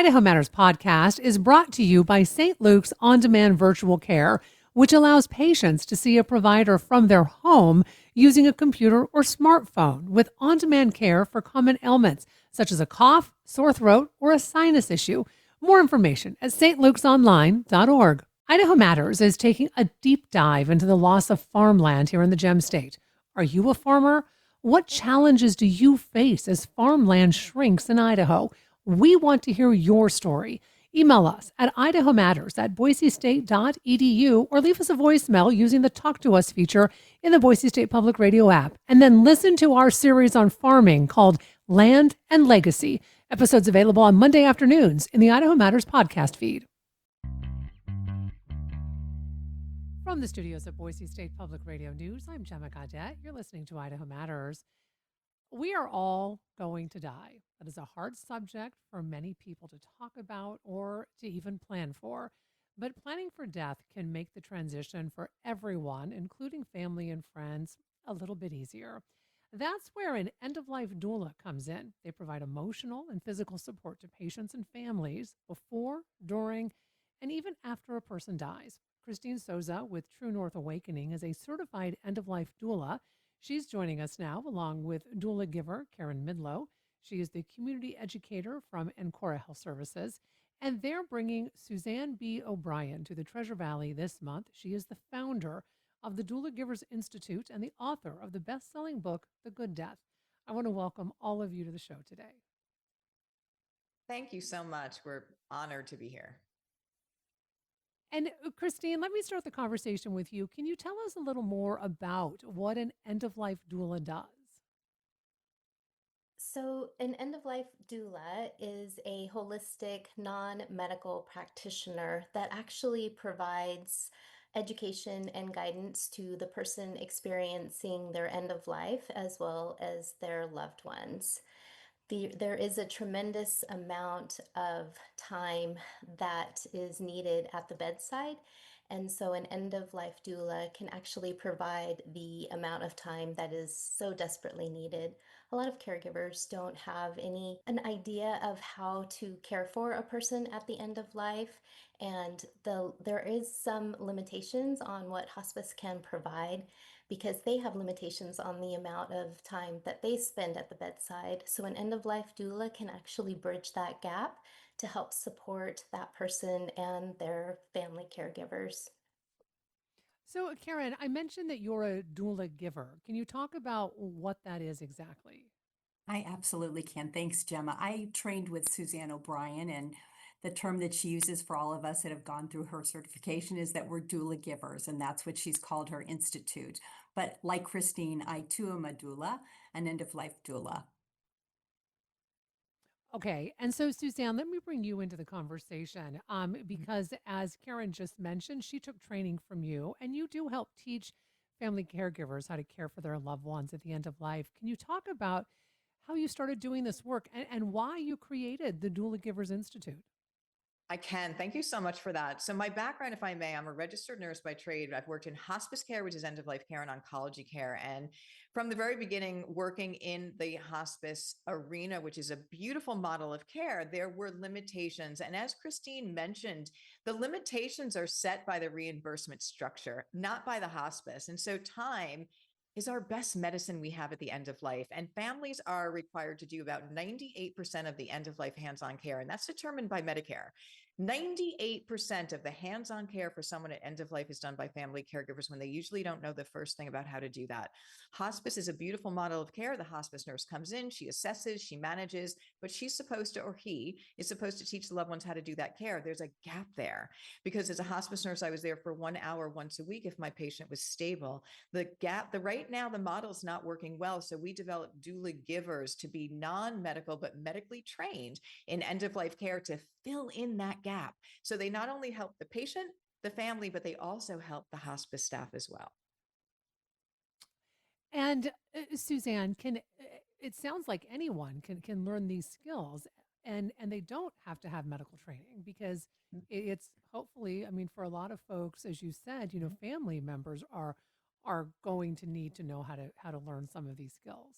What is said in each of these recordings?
Idaho Matters podcast is brought to you by St. Luke's On Demand Virtual Care, which allows patients to see a provider from their home using a computer or smartphone with on demand care for common ailments such as a cough, sore throat, or a sinus issue. More information at stluke'sonline.org. Idaho Matters is taking a deep dive into the loss of farmland here in the Gem State. Are you a farmer? What challenges do you face as farmland shrinks in Idaho? We want to hear your story. Email us at idahomatters@boisestate.edu or leave us a voicemail using the Talk to Us feature in the Boise State Public Radio app. And then listen to our series on farming called Land and Legacy. Episodes available on Monday afternoons in the Idaho Matters podcast feed. From the studios of Boise State Public Radio News, I'm Gemma Gaudette. You're listening to Idaho Matters. We are all going to die. That is a hard subject for many people to talk about or to even plan for. But planning for death can make the transition for everyone, including family and friends, a little bit easier. That's where an end of life doula comes in. They provide emotional and physical support to patients and families before, during, and even after a person dies. Christine Souza with True North Awakening is a certified end of life doula. She's joining us now, along with doula giver Karen Midlow. She is the community educator from Ancora Health Services, and they're bringing Suzanne B. O'Brien to the Treasure Valley this month. She is the founder of the Doula Givers Institute and the author of the best-selling book, The Good Death. I want to welcome all of you to the show today. Thank you so much. We're honored to be here. And Christine, let me start the conversation with you. Can you tell us a little more about what an end-of-life doula does? So, an end of life doula is a holistic, non medical practitioner that actually provides education and guidance to the person experiencing their end of life as well as their loved ones. There is a tremendous amount of time that is needed at the bedside. And so, an end of life doula can actually provide the amount of time that is so desperately needed. A lot of caregivers don't have an idea of how to care for a person at the end of life. And there is some limitations on what hospice can provide because they have limitations on the amount of time that they spend at the bedside. So, an end of life doula can actually bridge that gap to help support that person and their family caregivers. So, Karen, I mentioned that you're a doula giver. Can you talk about what that is exactly? I absolutely can. Thanks, Gemma. I trained with Suzanne O'Brien, and the term that she uses for all of us that have gone through her certification is that we're doula givers, and that's what she's called her institute. But like Christine, I too am a doula, an end of life doula. Okay. And so, Suzanne, let me bring you into the conversation because, as Karen just mentioned, she took training from you, and you do help teach family caregivers how to care for their loved ones at the end of life. Can you talk about how you started doing this work and why you created the Doula Givers Institute? I can. Thank you so much for that. So, my background, if I may, I'm a registered nurse by trade. I've worked in hospice care, which is end of life care, and oncology care. And from the very beginning, working in the hospice arena, which is a beautiful model of care, there were limitations. And as Christine mentioned, the limitations are set by the reimbursement structure, not by the hospice. And so, time is our best medicine we have at the end of life. And families are required to do about 98% of the end of life hands on care. And that's determined by Medicare. 98% of the hands on care for someone at end of life is done by family caregivers when they usually don't know the first thing about how to do that. Hospice is a beautiful model of care. The hospice nurse comes in, she assesses, she manages, but she's supposed to, or he is supposed to teach the loved ones how to do that care. There's a gap there because as a hospice nurse, I was there for 1 hour once a week if my patient was stable. Right now, the model's not working well. So we developed doula givers to be non-medical, but medically trained in end of life care to fill in that gap. So they not only help the patient, the family, but they also help the hospice staff as well. And Suzanne, it sounds like anyone can learn these skills, and they don't have to have medical training because it's hopefully, I mean, for a lot of folks, as you said, family members are going to need to know how to learn some of these skills.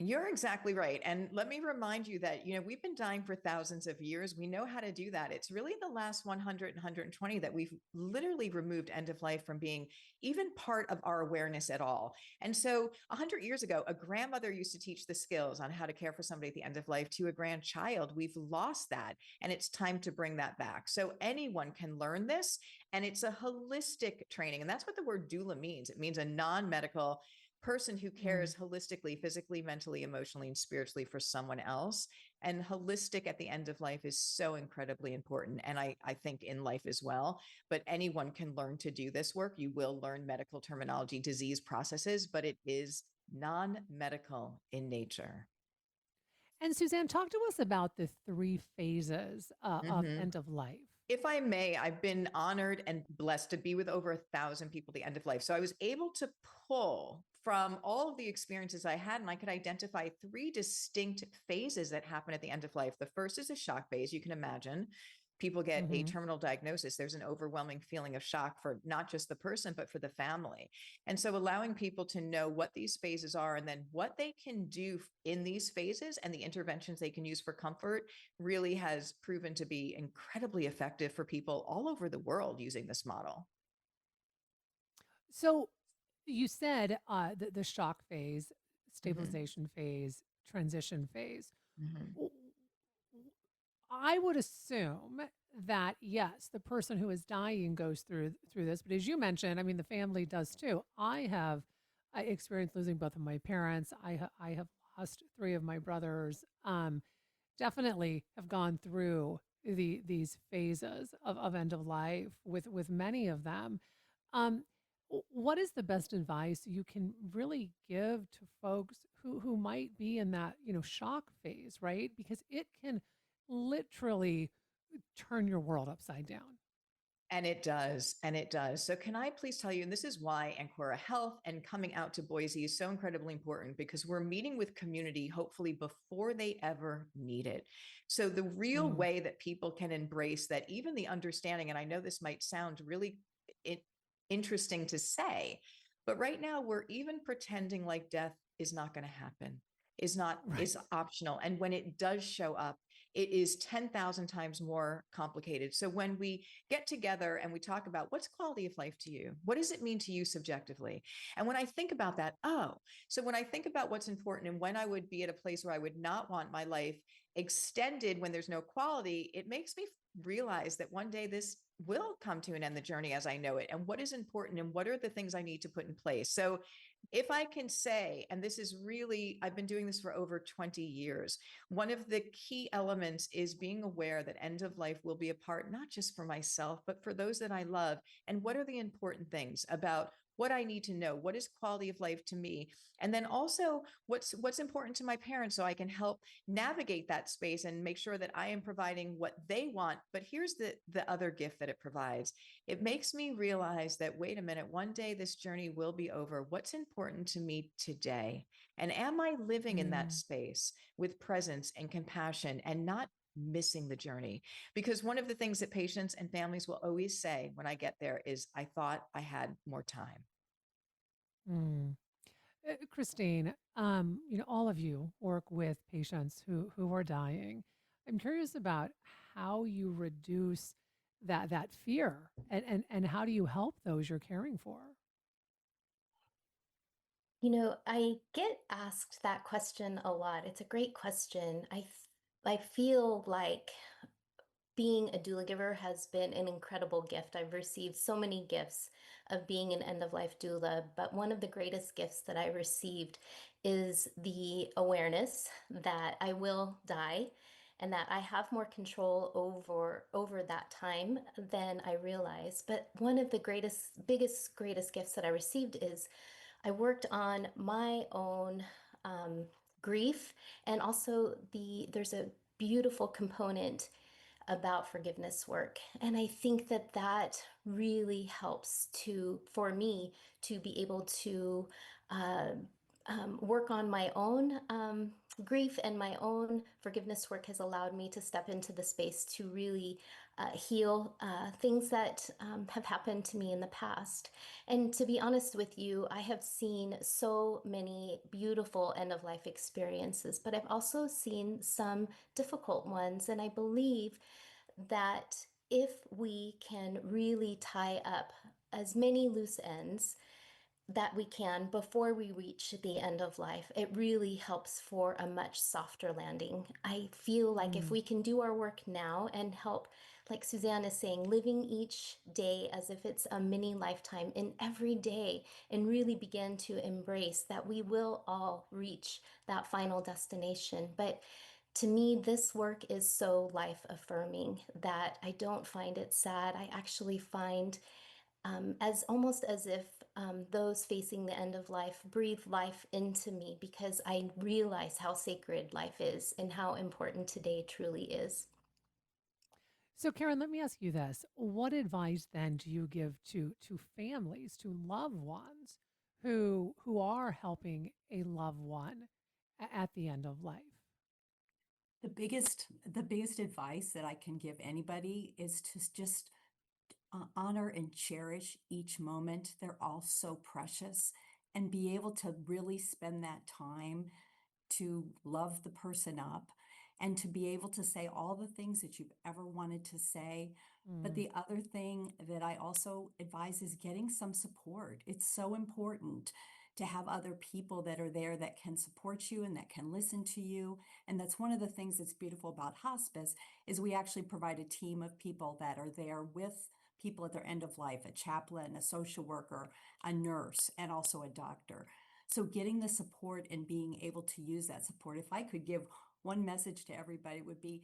You're exactly right. And let me remind you that, we've been dying for thousands of years. We know how to do that. It's really the last 100 and 120 that we've literally removed end of life from being even part of our awareness at all. And so 100 years ago, a grandmother used to teach the skills on how to care for somebody at the end of life to a grandchild. We've lost that, and it's time to bring that back. So anyone can learn this, and it's a holistic training. And that's what the word doula means. It means a non-medical person who Mm. cares holistically, physically, mentally, emotionally, and spiritually for someone else. And holistic at the end of life is so incredibly important. And I think in life as well. But anyone can learn to do this work. You will learn medical terminology, disease processes, but it is non medical in nature. And Suzanne, talk to us about the three phases of Mhm. end of life. If I may, I've been honored and blessed to be with over 1,000 people at the end of life. So I was able to pull from all of the experiences I had, and I could identify three distinct phases that happen at the end of life. The first is a shock phase. You can imagine people get a Hmm. terminal diagnosis. There's an overwhelming feeling of shock for not just the person, but for the family. And so allowing people to know what these phases are and then what they can do in these phases and the interventions they can use for comfort really has proven to be incredibly effective for people all over the world using this model. So you said the shock phase, Mm-hmm. stabilization phase, transition phase. Mm-hmm. W- I would assume that yes, the person who is dying goes through this, but as you mentioned, I mean, the family does too. I experienced losing both of my parents. I have lost three of my brothers. Definitely have gone through these phases of end of life with many of them. Um, what is the best advice you can really give to folks who might be in that shock phase, right? Because it can literally turn your world upside down. And it does. And it does. So, can I please tell you, and this is why Ancora Health and coming out to Boise is so incredibly important because we're meeting with community, hopefully, before they ever need it. So, the real Mm, way that people can embrace that, even the understanding, and I know this might sound really interesting to say, but right now we're even pretending like death is not going to happen, right. is optional. And when it does show up, it is 10,000 times more complicated. So when we get together and we talk about what's quality of life to you, what does it mean to you subjectively? And when I think about that, so when I think about what's important and when I would be at a place where I would not want my life extended when there's no quality, it makes me realize that one day this will come to an end, the journey as I know it, and what is important and what are the things I need to put in place. So if I can say, and this is really, I've been doing this for over 20 years, one of the key elements is being aware that end of life will be a part, not just for myself, but for those that I love. And what are the important things about what I need to know? What is quality of life to me? And then also what's important to my parents so I can help navigate that space and make sure that I am providing what they want. But here's the other gift that it provides. It makes me realize that, wait a minute, one day this journey will be over. What's important to me today? And am I living in that Mm, space with presence and compassion and not missing the journey? Because one of the things that patients and families will always say when I get there is, I thought I had more time. mm. Christine, all of you work with patients who are dying. I'm curious about how you reduce that fear and how do you help those you're caring for? I get asked that question a lot. It's a great question. I feel like being a doula giver has been an incredible gift. I've received so many gifts of being an end of life doula, but one of the greatest gifts that I received is the awareness that I will die and that I have more control over that time than I realize. But one of the greatest gifts that I received is I worked on my own um, grief, and also there's a beautiful component about forgiveness work. And I think that that really helps for me to be able to uh, work on my own grief and my own forgiveness work has allowed me to step into the space to really heal things that have happened to me in the past. And to be honest with you, I have seen so many beautiful end of life experiences, but I've also seen some difficult ones. And I believe that if we can really tie up as many loose ends that we can before we reach the end of life, it really helps for a much softer landing. I feel like if Mm. we can do our work now and help, like Suzanne is saying, living each day as if it's a mini lifetime in every day, and really begin to embrace that we will all reach that final destination. But to me, this work is so life affirming that I don't find it sad. I actually find as almost as if those facing the end of life breathe life into me because I realize how sacred life is and how important today truly is. So, Karen, let me ask you this. What advice then do you give to families, to loved ones who are helping a loved one at the end of life? The biggest advice that I can give anybody is to just honor and cherish each moment. They're all so precious, and be able to really spend that time to love the person up and to be able to say all the things that you've ever wanted to say. But Mm. the other thing that I also advise is getting some support. It's so important to have other people that are there that can support you and that can listen to you. And that's one of the things that's beautiful about hospice is we actually provide a team of people that are there with people at their end of life, a chaplain, a social worker, a nurse, and also a doctor. So getting the support and being able to use that support. If I could give one message to everybody, it would be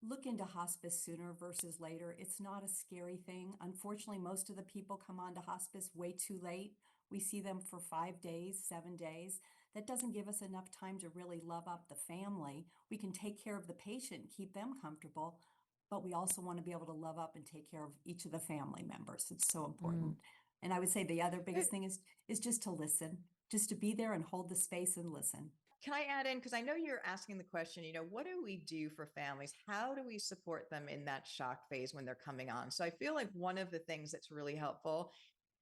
look into hospice sooner versus later. It's not a scary thing. Unfortunately, most of the people come on to hospice way too late. We see them for 5 days, 7 days. That doesn't give us enough time to really love up the family. We can take care of the patient, keep them comfortable, but we also want to be able to love up and take care of each of the family members. It's so Mm. important. And I would say the other Eh, biggest thing is just to listen, just to be there and hold the space and listen. Can I add in? Because I know you're asking the question, what do we do for families? How do we support them in that shock phase when they're coming on? So I feel like one of the things that's really helpful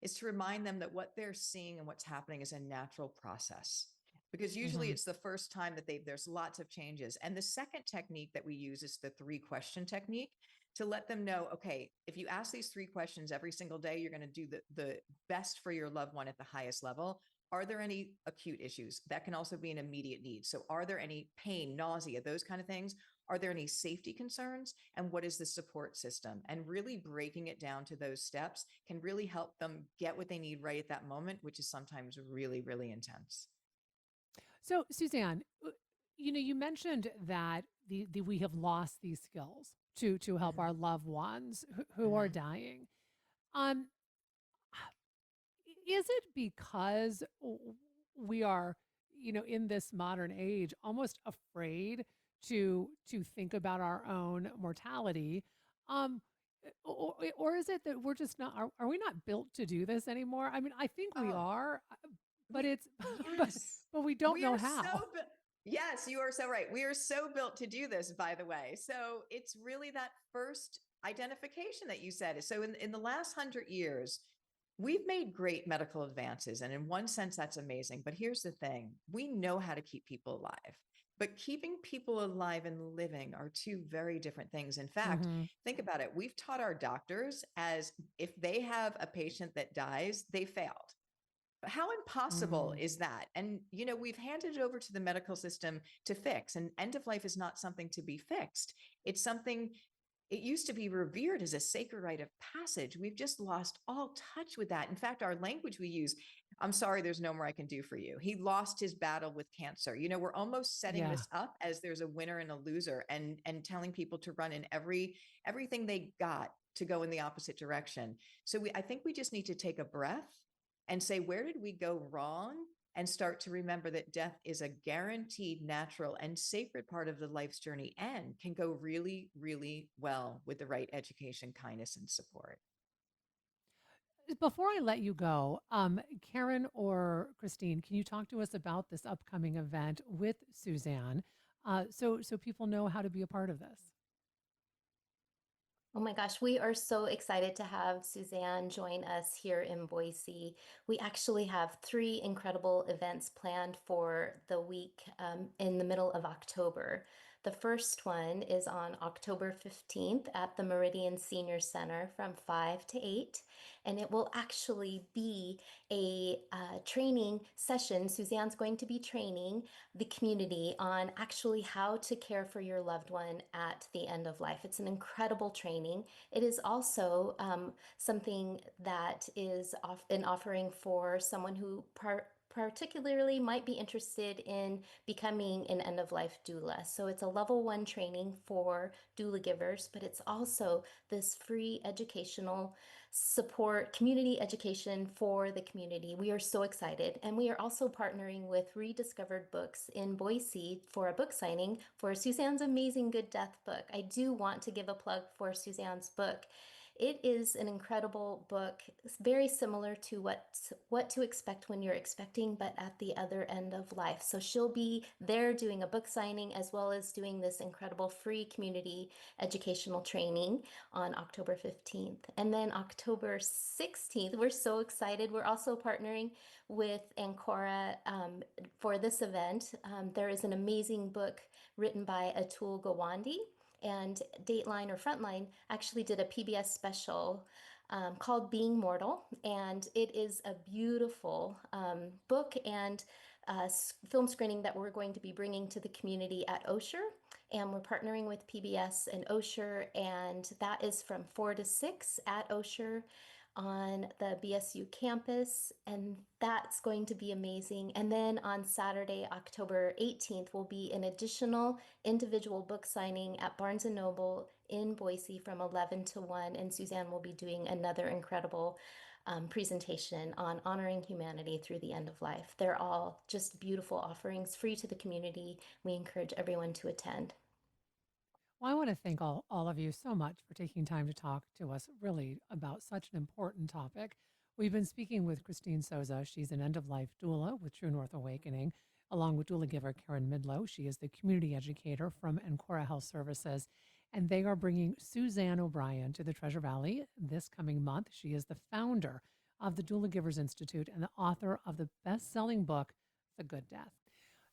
is to remind them that what they're seeing and what's happening is a natural process. Because usually mhm. it's the first time that there's lots of changes. And the second technique that we use is the 3-question technique to let them know, okay, if you ask these 3 questions every single day, you're going to do the best for your loved one at the highest level. Are there any acute issues? That can also be an immediate need. So are there any pain, nausea, those kind of things? Are there any safety concerns? And what is the support system? And really breaking it down to those steps can really help them get what they need right at that moment, which is sometimes really, really intense. So, Suzanne, you mentioned that we have lost these skills to help our Mm-hmm. loved ones who are Mm-hmm. dying. Um, is it because we are, in this modern age, almost afraid to think about our own mortality? Um, or is it that we're just not, are we not built to do this anymore? I mean, I think we Oh, are, but we, it's, but, yes, but we don't we know are so, how. yes, you are so right. We are so built to do this, by the way. So it's really that first identification that you said. So in the last 100 years, we've made great medical advances. And in one sense, that's amazing. But here's the thing, we know how to keep people alive. But keeping people alive and living are two very different things. In fact, Hmm. think about it. We've taught our doctors as if they have a patient that dies, they failed. But how impossible Mm. is that? And, we've handed it over to the medical system to fix. And end of life is not something to be fixed. It's something, it used to be revered as a sacred rite of passage. We've just lost all touch with that. In fact, our language we use, I'm sorry, there's no more I can do for you. He lost his battle with cancer. We're almost setting Yeah. this up as there's a winner and a loser, and telling people to run in everything they got to go in the opposite direction. So I think we just need to take a breath and say, where did we go wrong? And start to remember that death is a guaranteed, natural, and sacred part of the life's journey and can go really, really well with the right education, kindness, and support. Before I let you go, Karen or Christine, can you talk to us about this upcoming event with Suzanne, so people know how to be a part of this? Oh my gosh, we are so excited to have Suzanne join us here in Boise. We actually have three incredible events planned for the week in the middle of October. The first one is on October 15th at the Meridian Senior Center from 5 to 8, and it will actually be a training session. Suzanne's going to be training the community on actually how to care for your loved one at the end of life. It's an incredible training. It is also something that is an offering for someone who particularly might be interested in becoming an end of life doula. So it's a level 1 training for doula givers, but it's also this free educational support, community education for the community. We are so excited. And we are also partnering with Rediscovered Books in Boise for a book signing for Suzanne's amazing Good Death book. I do want to give a plug for Suzanne's book. It is an incredible book. It's very similar to what to expect when you're expecting, but at the other end of life. So she'll be there doing a book signing as well as doing this incredible free community educational training on October 15th. And then October 16th, we're so excited. We're also partnering with Ancora for this event. There is an amazing book written by Atul Gawande, and Dateline or Frontline actually did a PBS special called Being Mortal, and it is a beautiful book and film screening that we're going to be bringing to the community at Osher, and we're partnering with PBS and Osher, and that is from 4 to 6 at Osher on the BSU campus, and that's going to be amazing. And then on Saturday, October 18th, will be an additional individual book signing at Barnes & Noble in Boise from 11 to 1, and Suzanne will be doing another incredible presentation on honoring humanity through the end of life. They're all just beautiful offerings, free to the community. We encourage everyone to attend. Well, I want to thank all of you so much for taking time to talk to us really about such an important topic. We've been speaking with Christine Souza. She's an end-of-life doula with True North Awakening, along with doula giver Karen Midlow. She is the community educator from Ancora Health Services, and they are bringing Suzanne O'Brien to the Treasure Valley this coming month. She is the founder of the Doula Givers Institute and the author of the best-selling book, The Good Death.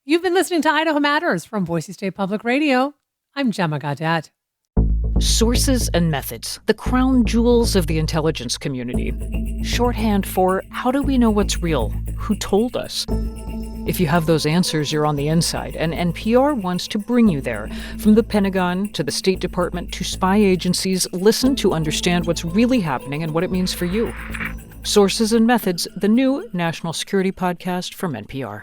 You've been listening to Idaho Matters from Boise State Public Radio. I'm Gemma Gaudet. Sources and methods, the crown jewels of the intelligence community. Shorthand for how do we know what's real? Who told us? If you have those answers, you're on the inside, and NPR wants to bring you there. From the Pentagon to the State Department to spy agencies, listen to understand what's really happening and what it means for you. Sources and Methods, the new national security podcast from NPR.